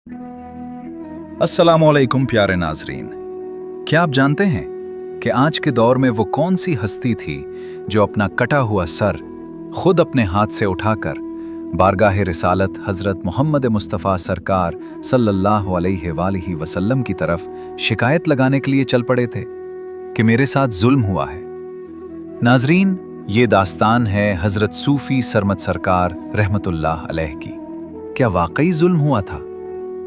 अस्सलामुअलैकुम प्यारे नाजरीन। क्या आप जानते हैं कि आज के दौर में वो कौन सी हस्ती थी जो अपना कटा हुआ सर खुद अपने हाथ से उठाकर बारगाह रिसालत हज़रत मोहम्मद मुस्तफ़ा सरकार सल्लल्लाहु अलैहि वसल्लम की तरफ शिकायत लगाने के लिए चल पड़े थे कि मेरे साथ जुल्म हुआ है। नाजरीन, ये दास्तान है हज़रत सूफ़ी सरमद सरकार रहमतुल्लाह अलैह की। क्या वाकई जुल्म हुआ था?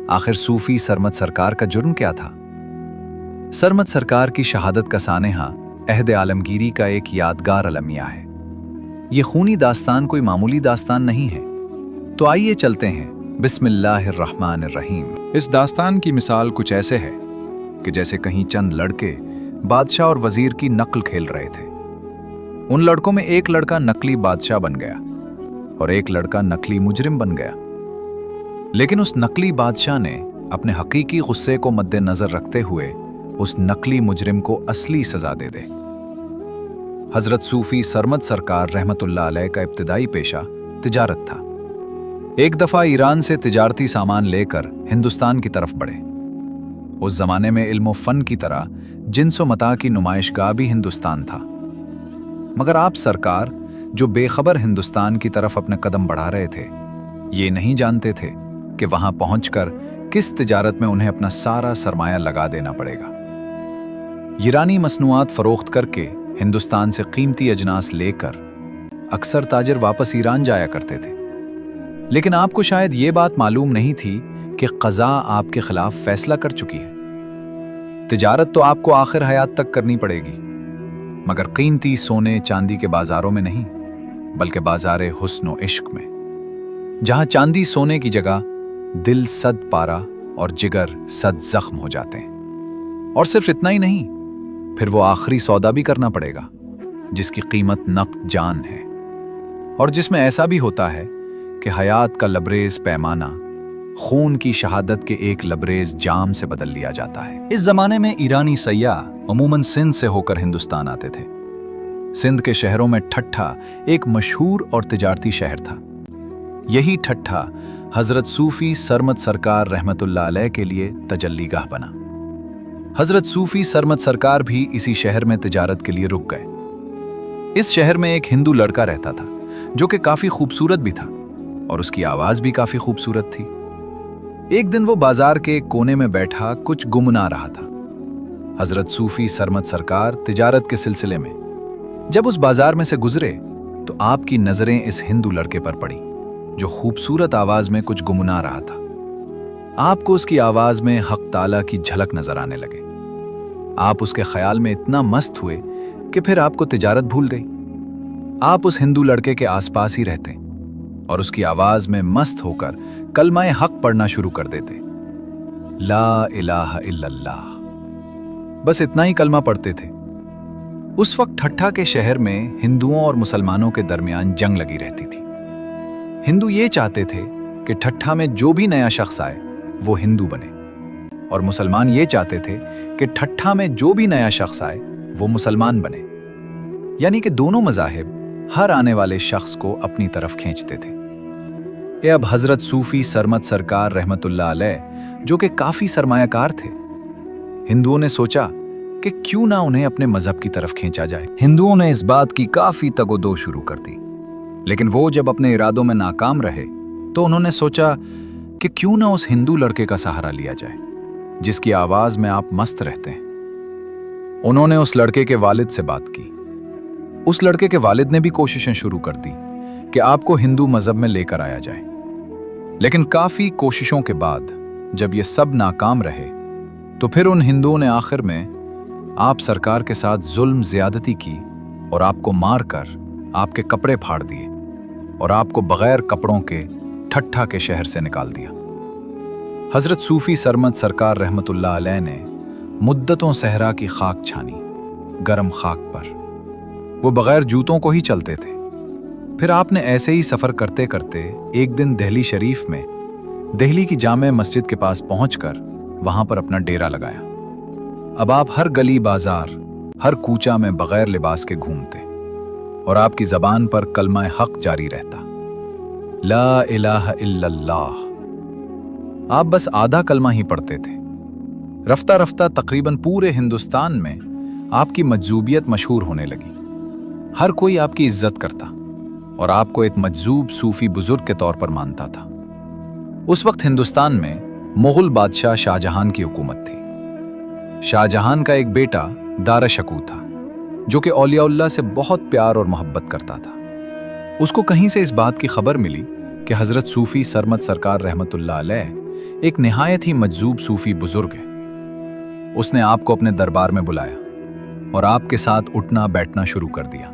आखिर सूफी सरमद सरकार का जुर्म क्या था? सरमद सरकार की शहादत का सानेहा अहद आलमगीरी का एक यादगार अलमिया है। ये खूनी दास्तान कोई मामूली दास्तान नहीं है। तो आइए चलते हैं बिस्मिल्लाहिर्रहमानिर्रहीम। इस दास्तान की मिसाल कुछ ऐसे है कि जैसे कहीं चंद लड़के बादशाह और वजीर की नकल खेल रहे थे। उन लड़कों में एक लड़का नकली बादशाह बन गया और एक लड़का नकली मुजरिम बन गया। लेकिन उस नकली बादशाह ने अपने हकीकी गुस्से को मद्देनजर रखते हुए उस नकली मुजरिम को असली सजा दे दे। हजरत सूफी सरमद सरकार रहमतुल्लाह अलैह का इब्तिदाई पेशा तिजारत था। एक दफा ईरान से तिजारती सामान लेकर हिंदुस्तान की तरफ बढ़े। उस जमाने में इल्म फन की तरह जिन्स व मता की नुमाइशगाह भी हिंदुस्तान था। मगर आप सरकार जो बेखबर हिंदुस्तान की तरफ अपने कदम बढ़ा रहे थे, ये नहीं जानते थे कि वहां पहुंचकर किस तिजारत में उन्हें अपना सारा सरमाया लगा देना पड़ेगा। ईरानी मसनूआत फरोख्त करके हिंदुस्तान से कीमती अजनास लेकर अक्सर ताजिर वापस ईरान जाया करते थे। लेकिन आपको शायद ये बात मालूम नहीं थी कि क़ज़ा आपके खिलाफ फैसला कर चुकी है। तिजारत तो आपको आखिर हयात तक करनी पड़ेगी, मगर कीमती सोने चांदी के बाजारों में नहीं, बल्कि बाजारे हुस्न व इश्क में, जहां चांदी सोने की जगह दिल सद पारा और जिगर सद जख्म हो जाते हैं। और सिर्फ इतना ही नहीं, फिर वो आखिरी सौदा भी करना पड़ेगा जिसकी कीमत नक़द जान है, और जिसमें ऐसा भी होता है कि हयात का लबरेज पैमाना खून की शहादत के एक लबरेज जाम से बदल लिया जाता है। इस जमाने में ईरानी सयाह अमूमन सिंध से होकर हिंदुस्तान आते थे। सिंध के शहरों में ठट्ठा एक मशहूर और तिजारती शहर था। यही ठट्ठा हजरत सूफी सरमद सरकार रहमतुल्लाह अलैह के लिए तजल्लीगाह बना। हजरत सूफी सरमद सरकार भी इसी शहर में तिजारत के लिए रुक गए। इस शहर में एक हिंदू लड़का रहता था जो कि काफी खूबसूरत भी था और उसकी आवाज भी काफी खूबसूरत थी। एक दिन वो बाजार के एक कोने में बैठा कुछ गुमना रहा था। हजरत सूफी सरमद सरकार तिजारत के सिलसिले में जब उस बाजार में से गुजरे तो आपकी नजरें इस हिंदू लड़के पर पड़ी जो खूबसूरत आवाज में कुछ गुनगुना रहा था। आपको उसकी आवाज में हक ताला की झलक नजर आने लगे। आप उसके ख्याल में इतना मस्त हुए कि फिर आपको तिजारत भूल गई। आप उस हिंदू लड़के के आसपास ही रहते और उसकी आवाज में मस्त होकर कलमा हक पढ़ना शुरू कर देते। ला इलाहा इल्लल्लाह, बस इतना ही कलमा पढ़ते थे। उस वक्त ठट्ठा के शहर में हिंदुओं और मुसलमानों के दरमियान जंग लगी रहती थी। हिंदू ये चाहते थे कि ठट्ठा में जो भी नया शख्स आए वो हिंदू बने, और मुसलमान ये चाहते थे कि ठट्ठा में जो भी नया शख्स आए वो मुसलमान बने। यानी कि दोनों मज़ाहिब हर आने वाले शख्स को अपनी तरफ खींचते थे। ये अब हजरत सूफी सरमद सरकार रहमतुल्लाह अलैह जो कि काफी सरमायाकार थे, हिंदुओं ने सोचा कि क्यों ना उन्हें अपने मजहब की तरफ खींचा जाए। हिंदुओं ने इस बात की काफी तगोदो शुरू कर दी, लेकिन वो जब अपने इरादों में नाकाम रहे तो उन्होंने सोचा कि क्यों ना उस हिंदू लड़के का सहारा लिया जाए जिसकी आवाज में आप मस्त रहते हैं। उन्होंने उस लड़के के वालिद से बात की। उस लड़के के वालिद ने भी कोशिशें शुरू कर दी कि आपको हिंदू मजहब में लेकर आया जाए, लेकिन काफी कोशिशों के बाद जब ये सब नाकाम रहे तो फिर उन हिंदुओं ने आखिर में आप सरकार के साथ जुल्म ज्यादती की और आपको मारकर आपके कपड़े फाड़ दिए और आपको बगैर कपड़ों के ठट्ठा के शहर से निकाल दिया। हजरत सूफी सरमद सरकार रहमतुल्लाह अलैह ने मुद्दतों सहरा की खाक छानी, गरम खाक पर। वो बगैर जूतों को ही चलते थे। फिर आपने ऐसे ही सफर करते करते एक दिन दिल्ली शरीफ में दिल्ली की जामे मस्जिद के पास पहुंचकर वहां पर अपना डेरा लगाया। अब आप हर गली बाजार, हर कूचा में बगैर लिबास के घूमते और आपकी जबान पर कलमा हक जारी रहता, ला इलाहा इल्लल्लाह। आप बस आधा कलमा ही पढ़ते थे। रफ्ता रफ्ता तकरीबन पूरे हिंदुस्तान में आपकी मजजूबियत मशहूर होने लगी। हर कोई आपकी इज्जत करता और आपको एक मजजूब सूफी बुजुर्ग के तौर पर मानता था। उस वक्त हिंदुस्तान में मुगल बादशाह शाहजहां की हुकूमत थी। शाहजहां का एक बेटा दारा शकू था, जो कि औलियाउल्लाह से बहुत प्यार और मोहब्बत करता था। उसको कहीं से इस बात की खबर मिली कि हजरत सूफी सरमद सरकार रहमतुल्लाह अलैह एक निहायत ही मजजूब सूफी बुजुर्ग है। उसने आपको अपने दरबार में बुलाया और आपके साथ उठना बैठना शुरू कर दिया।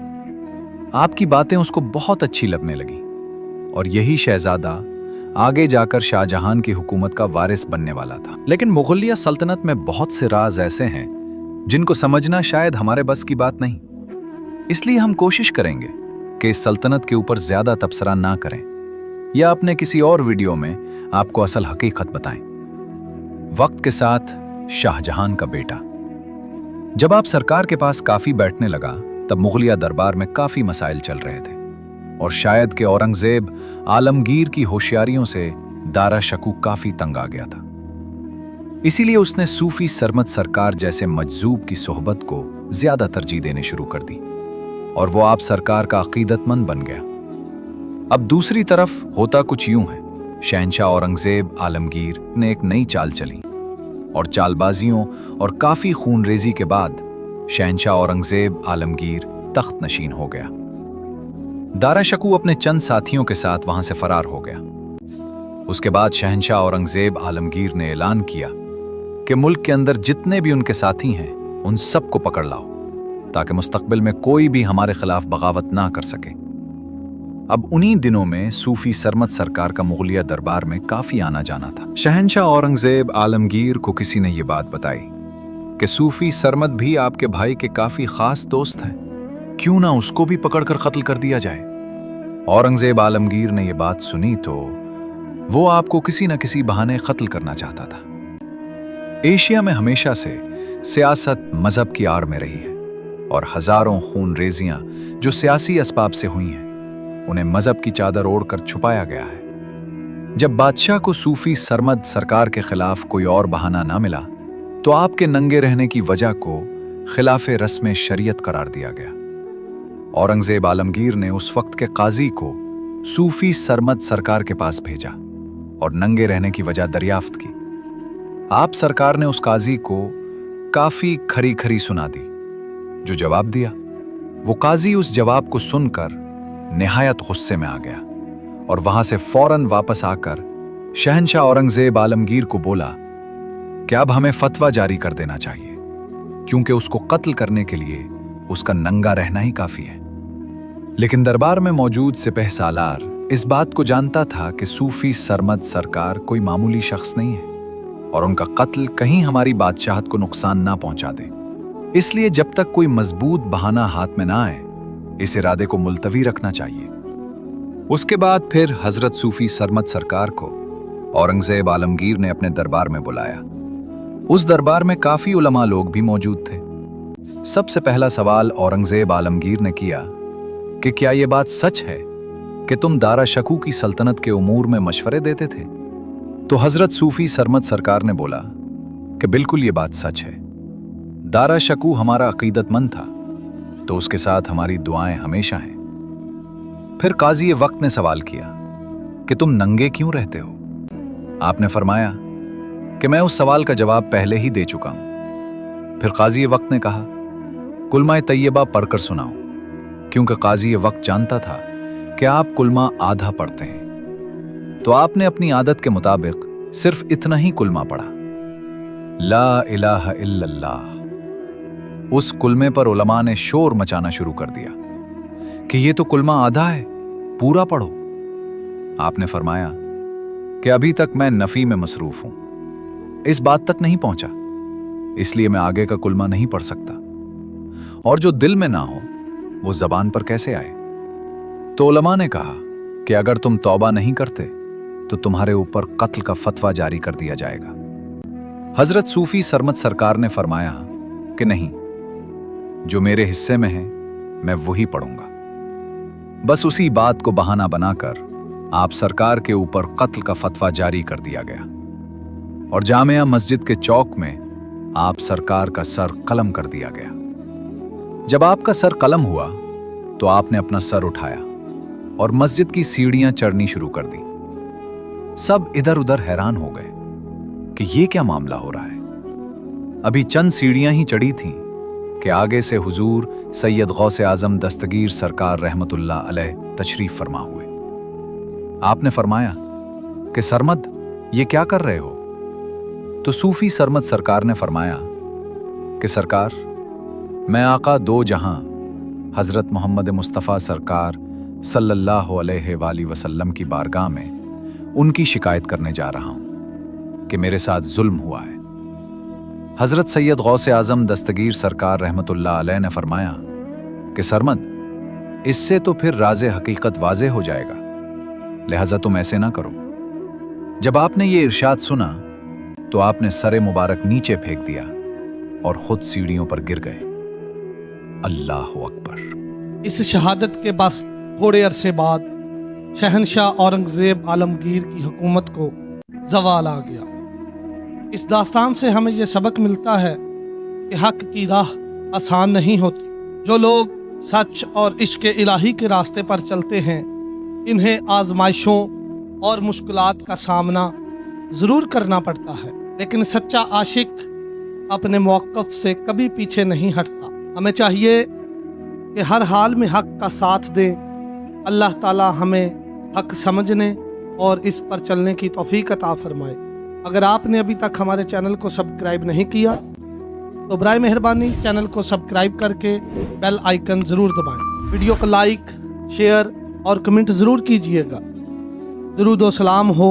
आपकी बातें उसको बहुत अच्छी लगने लगी और यही शहजादा आगे जाकर शाहजहां की हुकूमत का वारिस बनने वाला था। लेकिन मुगलिया सल्तनत में बहुत से राज ऐसे हैं जिनको समझना शायद हमारे बस की बात नहीं। इसलिए हम कोशिश करेंगे कि इस सल्तनत के ऊपर ज्यादा तबसरा ना करें या अपने किसी और वीडियो में आपको असल हकीकत बताएं। वक्त के साथ शाहजहां का बेटा जब आप सरकार के पास काफी बैठने लगा, तब मुगलिया दरबार में काफी मसाइल चल रहे थे और शायद कि औरंगजेब आलमगीर की होशियारियों से दारा शकू काफी तंग आ गया था। इसीलिए उसने सूफी सरमद सरकार जैसे मजजूब की सोहबत को ज्यादा तरजीह देने शुरू कर दी और वो आप सरकार का अकीदतमंद बन गया। अब दूसरी तरफ होता कुछ यूं है, शहंशाह औरंगजेब आलमगीर ने एक नई चाल चली और चालबाजियों और काफी खूनरेजी के बाद शहंशाह औरंगजेब आलमगीर तख्त नशीन हो गया। दारा शकू अपने चंद साथियों के साथ वहां से फरार हो गया। उसके बाद शहंशाह औरंगजेब आलमगीर ने ऐलान किया कि मुल्क के अंदर जितने भी उनके साथी हैं उन सबको पकड़ लाओ, ताकि मुस्तकबिल में कोई भी हमारे खिलाफ बगावत ना कर सके। अब उन्हीं दिनों में सूफी सरमद सरकार का मुगलिया दरबार में काफी आना जाना था। शहंशाह औरंगजेब आलमगीर को किसी ने ये बात बताई कि सूफी सरमद भी आपके भाई के काफी खास दोस्त हैं, क्यों ना उसको भी पकड़कर कत्ल कर दिया जाए। औरंगजेब आलमगीर ने ये बात सुनी तो वो आपको किसी न किसी बहाने कत्ल करना चाहता था। एशिया में हमेशा से सियासत मजहब की आड़ में रही है और हजारों खून रेजियां जो सियासी असबाब से हुई हैं उन्हें मजहब की चादर ओढ़कर छुपाया गया है। जब बादशाह को सूफी सरमद सरकार के खिलाफ कोई और बहाना ना मिला तो आपके नंगे रहने की वजह को खिलाफ रस्म शरीयत करार दिया गया। औरंगजेब आलमगीर ने उस वक्त के काजी को सूफी सरमद सरकार के पास भेजा और नंगे रहने की वजह दरियाफ्त की। आप सरकार ने उस काजी को काफी खरी खरी सुना दी। जो जवाब दिया, वो काजी उस जवाब को सुनकर निहायत गुस्से में आ गया और वहां से फौरन वापस आकर शहंशाह औरंगजेब आलमगीर को बोला कि अब हमें फतवा जारी कर देना चाहिए, क्योंकि उसको कत्ल करने के लिए उसका नंगा रहना ही काफी है। लेकिन दरबार में मौजूद सिपह सालार इस बात को जानता था कि सूफी सरमद सरकार कोई मामूली शख्स नहीं है और उनका कत्ल कहीं हमारी बादशाहत को नुकसान ना पहुंचा दे। इसलिए जब तक कोई मजबूत बहाना हाथ में ना आए, इस इरादे को मुलतवी रखना चाहिए। उसके बाद फिर हजरत सूफी सरमद सरकार को औरंगजेब आलमगीर ने अपने दरबार में बुलाया। उस दरबार में काफी उलमा लोग भी मौजूद थे। सबसे पहला सवाल औरंगजेब आलमगीर ने किया कि क्या यह बात सच है कि तुम दारा शकू की सल्तनत के उमूर में मशवरे देते थे? तो हजरत सूफी सरमद सरकार ने बोला कि बिल्कुल ये बात सच है। दारा शकू हमारा अकीदतमंद था, तो उसके साथ हमारी दुआएं हमेशा हैं। फिर काजी वक्त ने सवाल किया कि तुम नंगे क्यों रहते हो? आपने फरमाया कि मैं उस सवाल का जवाब पहले ही दे चुका हूं। फिर काजी वक्त ने कहा, कुलमा तैयबा पढ़कर सुनाओ, क्योंकि काजी वक्त जानता था कि आप कुलमा आधा पढ़ते हैं। तो आपने अपनी आदत के मुताबिक सिर्फ इतना ही कुलमा पढ़ा, ला इलाहा इल्लल्लाह। उस कुलमे पर उलमा ने शोर मचाना शुरू कर दिया कि ये तो कुलमा आधा है, पूरा पढ़ो। आपने फरमाया कि अभी तक मैं नफी में मसरूफ हूं, इस बात तक नहीं पहुंचा, इसलिए मैं आगे का कुलमा नहीं पढ़ सकता, और जो दिल में ना हो वो जबान पर कैसे आए। तो उलमा ने कहा कि अगर तुम तौबा नहीं करते तो तुम्हारे ऊपर कत्ल का फतवा जारी कर दिया जाएगा। हजरत सूफी सरमद सरकार ने फरमाया कि नहीं, जो मेरे हिस्से में है मैं वही पढ़ूंगा। बस उसी बात को बहाना बनाकर आप सरकार के ऊपर कत्ल का फतवा जारी कर दिया गया। और जामिया मस्जिद के चौक में आप सरकार का सर कलम कर दिया गया। जब आपका सर कलम हुआ तो आपने अपना सर उठाया और मस्जिद की सीढ़ियां चढ़नी शुरू कर दी। सब इधर उधर हैरान हो गए कि ये क्या मामला हो रहा है। अभी चंद सीढ़ियां ही चढ़ी थीं कि आगे से हुजूर सैयद गौसे आजम दस्तगीर सरकार रहमतुल्लाह अलैह तशरीफ फरमा हुए। आपने फरमाया कि सरमद, ये क्या कर रहे हो? तो सूफी सरमद सरकार ने फरमाया कि सरकार, मैं आका दो जहां हजरत मोहम्मद मुस्तफ़ा सरकार सल्लल्लाहु अलैहि वसल्लम की बारगाह में उनकी शिकायत करने जा रहा हूं कि मेरे साथ जुल्म हुआ है। हजरत सैयद गौसे आजम दस्तगीर सरकार रहमतुल्लाह अलैह ने फरमाया कि सरमद, इससे तो फिर राज़े हकीकत वाज़े हो जाएगा, लिहाजा तुम ऐसे ना करो। जब आपने ये इरशाद सुना तो आपने सरे मुबारक नीचे फेंक दिया और खुद सीढ़ियों पर गिर गए। अल्लाह अकबर। इस शहादत के बस थोड़े अरसे बाद शहनशाह औरंगजेब आलमगीर की हुकूमत को ज़वाल आ गया। इस दास्तान से हमें यह सबक मिलता है कि हक की राह आसान नहीं होती। जो लोग सच और इश्क इलाही के रास्ते पर चलते हैं, इन्हें आजमाइशों और मुश्किलात का सामना ज़रूर करना पड़ता है, लेकिन सच्चा आशिक अपने मौक़िफ़ से कभी पीछे नहीं हटता। हमें चाहिए कि हर हाल में हक का साथ दें। अल्लाह ताला हमें हक समझने और इस पर चलने की तौफीक अता फरमाए। अगर आपने अभी तक हमारे चैनल को सब्सक्राइब नहीं किया तो बराए मेहरबानी चैनल को सब्सक्राइब करके बेल आइकन ज़रूर दबाएं। वीडियो को लाइक, शेयर और कमेंट ज़रूर कीजिएगा। दुरूद व सलाम हो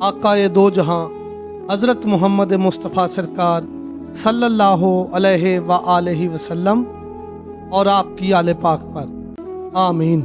आकाए दो जहां हज़रत मोहम्मद मुस्तफ़ा सरकार सल्लल्लाहु अलैहि वसल्लम और आपकी आले पाक पर। आमीन।